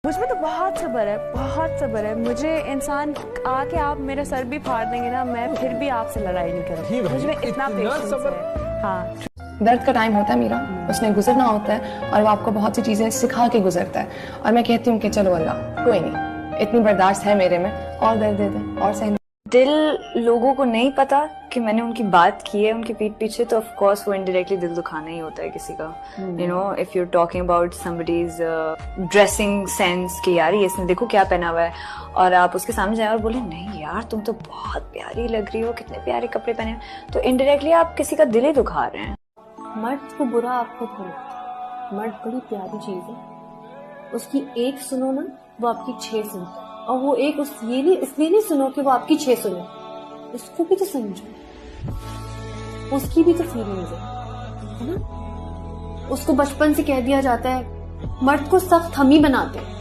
मुझमें तो बहुत सब्र है, बहुत सब्र है। मुझे इंसान आके आप मेरा सर भी फाड़ देंगे ना, मैं फिर भी आपसे लड़ाई नहीं करूँगी। मुझमें इतना पेशेंस है। हाँ, दर्द का टाइम होता है मीरा, उसने गुजरना होता है और वो आपको बहुत सी चीजें सिखा के गुजरता है। और मैं कहती हूँ कि चलो अल्लाह कोई नहीं, इतनी बर्दाश्त है मेरे में, और दर्द दे दे और सहन। दिल लोगों को नहीं पता कि मैंने उनकी बात की है उनकी पीठ पीछे, तो ऑफ कोर्स वो इनडायरेक्टली दिल दुखाना ही होता है किसी का। You know, if you talking about somebody's dressing sense कि यार ये इसने देखो क्या पहना हुआ है, और आप उसके सामने जाए और बोले नहीं यार तुम तो बहुत प्यारी लग रही हो, कितने प्यारे कपड़े पहने, तो इनडायरेक्टली आप किसी का दिल ही दुखा रहे हैं। मर्द को बुरा आपको थोड़ा, मर्द बड़ी प्यारी चीज है। उसकी एक सुनो ना, वो आपकी 6 सुनता है, और वो एक इसलिए नहीं सुनो कि वो आपकी 6 सुने, उसको भी तो समझो, उसकी भी तो फीलिंग्स है ना। उसको बचपन से कह दिया जाता है मर्द को सख्त हम ही बनाते हैं।